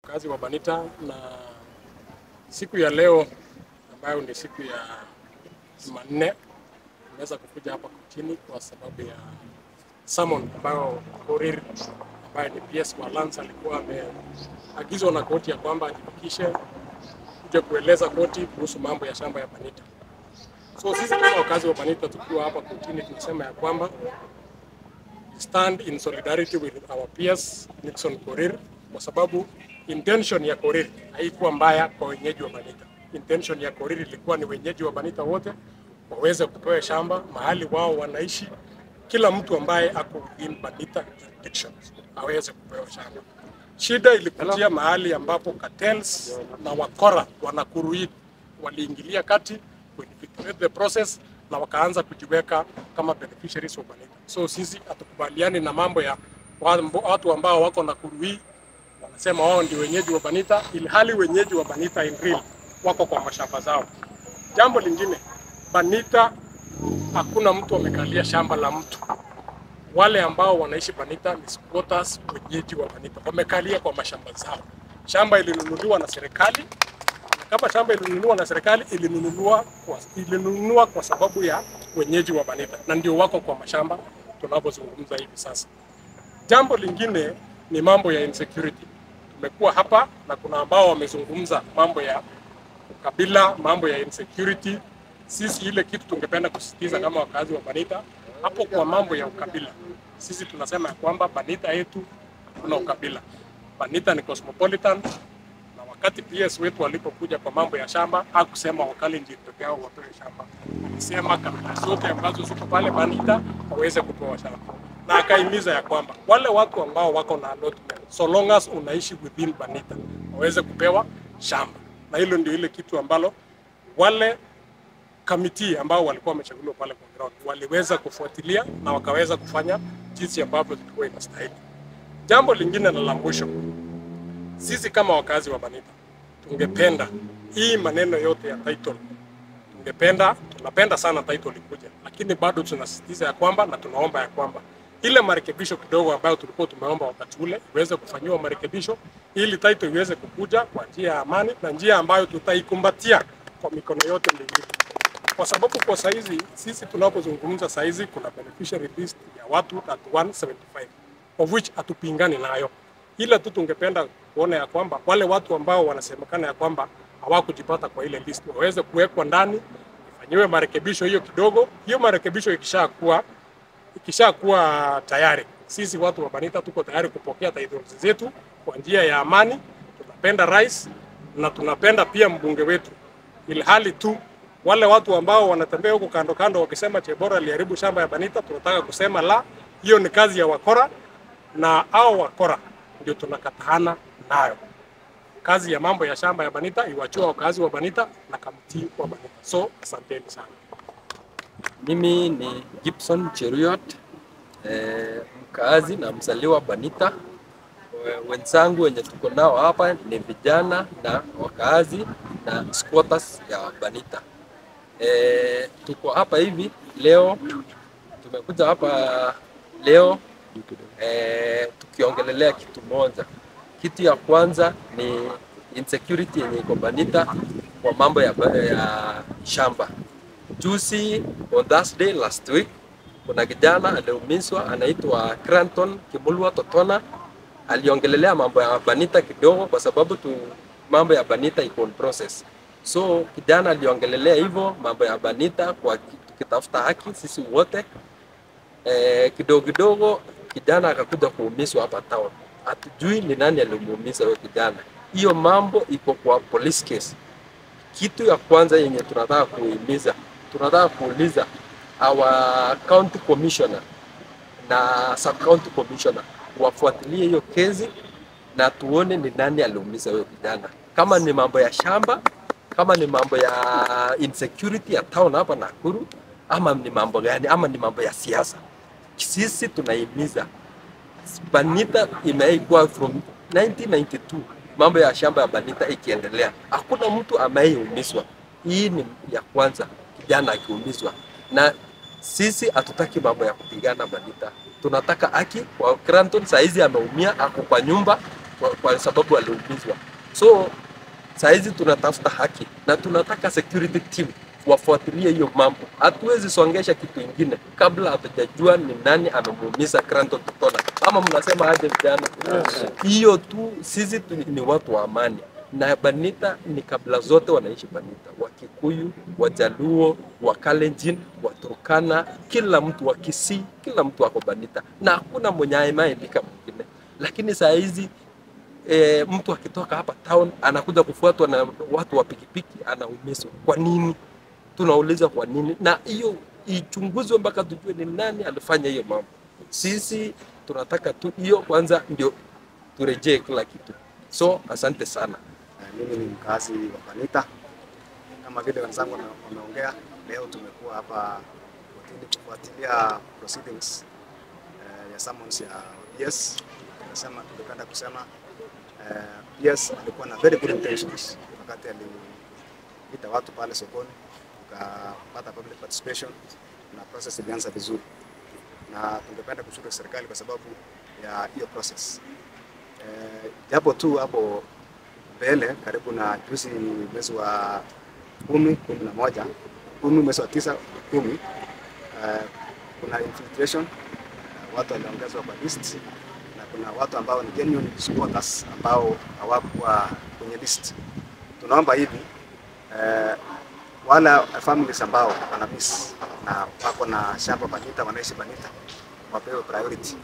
wakazi wa Banita, na siku ya leo ambayo ni siku ya Jumanne nimeweza kukuja hapa kotini kwa sababu ya summon ambayo Korir ambaye ni PS wa Lance alikuwa ameagizwa na koti ya kwamba ajifikishe kuja kueleza koti kuhusu mambo ya shamba ya Banita. So sisi kama wakazi wa Banita tukiwa hapa kotini tunasema ya kwamba stand in solidarity with our peers Nixon Korir, kwa sababu intention ya Korir haikuwa mbaya kwa wenyeji wa Banita. Intention ya Korir ilikuwa ni wenyeji wa Banita wote waweze kupewa shamba mahali wao wanaishi. Kila mtu ambaye ako in Banita jurisdictions aweze kupewa shamba. Shida ilikuja mahali ambapo cartels na wakora wanakuruid waliingilia kati kuinfiltrate the process na wakaanza kujiweka kama beneficiaries wa Banita. So sisi hatukubaliani na mambo ya watu ambao wako na kurui wanasema wao ndio wenyeji wa Banita, ili hali wenyeji wa Banita in real wako kwa mashamba zao. Jambo lingine, Banita hakuna mtu amekalia shamba la mtu. Wale ambao wanaishi Banita ni squatters, wenyeji wa Banita wamekalia kwa mashamba zao. Shamba ilinunuliwa na serikali. Kama shamba ilinunuliwa na serikali, ilinunua kwa sababu ya wenyeji wa Banita, na ndio wako kwa mashamba tunapozungumza hivi sasa. Jambo lingine ni mambo ya insecurity. Tumekuwa hapa na kuna ambao wamezungumza mambo ya ukabila, mambo ya insecurity. Sisi ile kitu tungependa kusisitiza kama wakazi wa Banita hapo kwa mambo ya ukabila. Sisi tunasema ya kwamba Banita yetu kuna ukabila. Banita ni cosmopolitan. Wakati PS wetu walipokuja kwa mambo ya shamba, hakusema Wakalenjin peke yao wapewe shamba. Alisema kabila zote ambazo ziko pale Banita waweze kupewa shamba. Na akaimiza ya kwamba wale watu ambao wako na allotment, so long as unaishi within Banita, waweze kupewa shamba. Na hilo ndio ile kitu ambalo wale kamiti ambao walikuwa wamechaguliwa pale kwa ground waliweza kufuatilia na wakaweza kufanya jinsi ambavyo ilikuwa inastahili. Jambo lingine na la mwisho, sisi kama wakazi wa Banita tungependa hii maneno yote ya title, tunapenda sana title ikuja, lakini bado tunasisitiza ya kwamba na tunaomba ya kwamba ile marekebisho kidogo ambayo tulikuwa tumeomba wakati ule iweze kufanywa marekebisho ili title iweze kukuja kwa njia ya amani na njia ambayo tutaikumbatia kwa mikono yote miwili. Kwa sababu kwa saizi sisi tunapozungumza saizi kuna beneficiary list ya watu at 175 of which hatupingani nayo. Ila tu tungependa kuona ya kwamba wale watu ambao wanasemekana ya kwamba hawakujipata kwa ile list waweze kuwekwa ndani, ifanywe marekebisho hiyo kidogo. Hiyo marekebisho ikishakuwa tayari, sisi watu wa Banita tuko tayari kupokea titles zetu kwa njia ya amani. Tunapenda rais na tunapenda pia mbunge wetu, ili hali tu wale watu ambao wanatembea huko kando kando wakisema Chebora aliharibu shamba ya Banita, tunataka kusema la, hiyo ni kazi ya wakora, na hao wakora ndio tunakatana nayo. Kazi ya mambo ya shamba ya Banita iwachua wakazi wa Banita na kamiti wa Banita. So asanteni sana. Mimi ni Gibson Cheruiyot, mkazi na mzaliwa Banita. Wenzangu wenye tuko nao hapa ni vijana na wakazi na squatters ya Banita. Tuko hapa hivi leo, tumekuja hapa leo tukiongelelea kitu moja. Kitu ya kwanza ni insecurity yenye iko Banita kwa mambo ya shamba. Juzi on Thursday last week kuna kijana aliumizwa anaitwa Cranton Kimulwa Totona, aliongelelea mambo ya Banita kidogo kwa sababu mambo ya Banita iko on process. So kijana aliongelelea hivyo mambo ya Banita kwa tukitafuta haki sisi wote. Kidogo kidogo kijana akakuja kuumizwa hapa town. Hatujui ni nani alimuumiza huyo kijana. Hiyo mambo iko kwa police case. Kitu ya kwanza yenye tunataka kuhimiza, tunataka kuuliza our county commissioner na sub county commissioner wafuatilie hiyo kesi na tuone ni nani aliumiza huyo kijana. Kama ni mambo ya shamba, kama ni mambo ya insecurity ya town hapa Nakuru, ama ni mambo gani, ama ni mambo ya siasa. Sisi tunahimiza Banita imeikuwa from 1992 mambo ya shamba ya Banita ikiendelea, hakuna mtu ameumizwa. Hii ni ya kwanza kijana akiumizwa, na sisi hatutaki mambo ya kupigana Banita. Tunataka haki kwa Cranton. Saizi ameumia, ako kwa nyumba, kwa sababu aliumizwa. So saizi tunatafuta haki na tunataka security team wafuatilie hiyo mambo. Hatuwezi songesha kitu ingine kabla hatujajua ni nani amemuumiza Granton Totona. Ama mnasema aje vijana? Hiyo tu, sisi ni watu wa amani. Na Banita ni kabila zote wanaishi Banita. Wakikuyu, Wajaluo, Wakalenjin, Waturkana, kila mtu wa Kisii, kila mtu wako Banita. Na hakuna mwenye ameandika mwingine. Lakini saa hizi mtu akitoka hapa town anakuja kufuatwa na watu wa pikipiki anaumizwa. Kwa nini? Tunauliza kwa nini? Na hiyo ichunguzwe mpaka tujue ni nani alifanya hiyo mambo. Sisi tunataka tu hiyo kwanza ndio turejee kila kitu. So asante sana. Mimi ni mkazi wa Banita. Kama vile wenzangu wameongea, leo tumekuwa hapa kotini kufuatilia proceedings ya summons ya PS. Tungependa kusema PS alikuwa na very good intentions wakati aliita watu pale sokoni, tukapata public participation na process ilianza vizuri, na tungependa kushukuru serikali kwa sababu ya hiyo process. Japo tu hapo mbele karibu na juzi mwezi wa 10, 11, 10 mwezi wa 9, 10, kuna infiltration, watu waliongezwa kwa list, na kuna watu ambao ni genuine supporters ambao hawakuwa kwenye list. Tunaomba hivi wala families ambao wana miss na wako na shamba Banita, wanaishi Banita, wapewe priority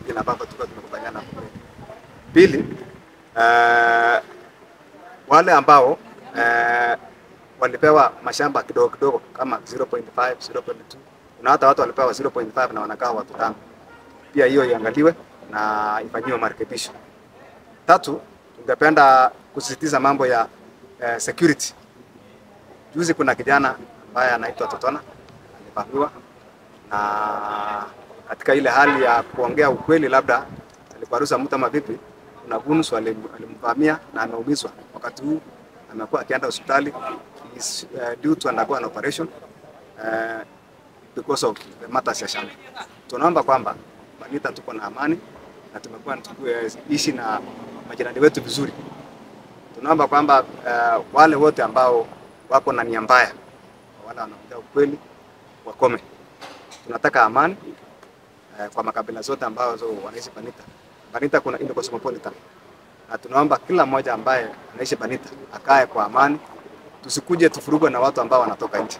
bila ambapo tumekubaliana. Pili, wale ambao walipewa mashamba kidogo kidogo kama 0.5, 0.2, na hata watu walipewa 0.5 na wanakaa watu 5, pia hiyo iangaliwe na ifanyiwe marekebisho. Tatu, tungependa kusisitiza mambo ya security. Juzi kuna kijana ambaye anaitwa Totona alivamiwa, na katika ile hali ya kuongea ukweli labda aliparusa mtu ama vipi, kuna gunus alimvamia na ameumizwa. Wakati huu amekuwa akienda hospitali, is due to undergo an operation because of the matters ya shamba. Tunaomba kwamba Banita tuko na amani na tumekuwa tukiishi na majirani wetu vizuri. Tunaomba kwamba wale wote ambao wako na nia mbaya, wale wanaongea ukweli, wakome. Tunataka amani kwa makabila zote ambao wanaishi Banita. Banita kuna Indo Cosmopolitan, na tunaomba kila mmoja ambaye anaishi Banita akae kwa amani, tusikuje tufurugwe na watu ambao wanatoka nje.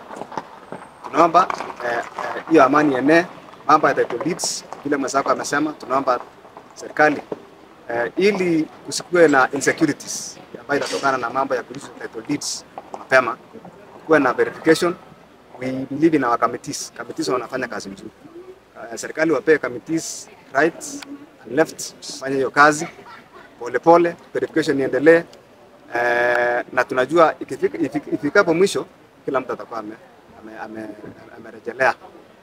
Tunaomba hiyo amani yenee. Mambo ya title deeds vile mwenzako amesema, tunaomba serikali ili kusikue na insecurities ambayo inatokana na mambo ya kuhusu title deeds mapema, kuwe na verification. We believe in our committees. Committees wanafanya kazi nzuri. Serikali wape committees right and left fanya hiyo kazi pole pole, verification iendelee, na tunajua ifikapo mwisho kila mtu atakuwa amerejelea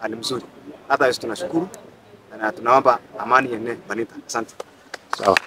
hali mzuri. Hata tunashukuru na tunaomba amani yenee Banita. Asante. Sawa.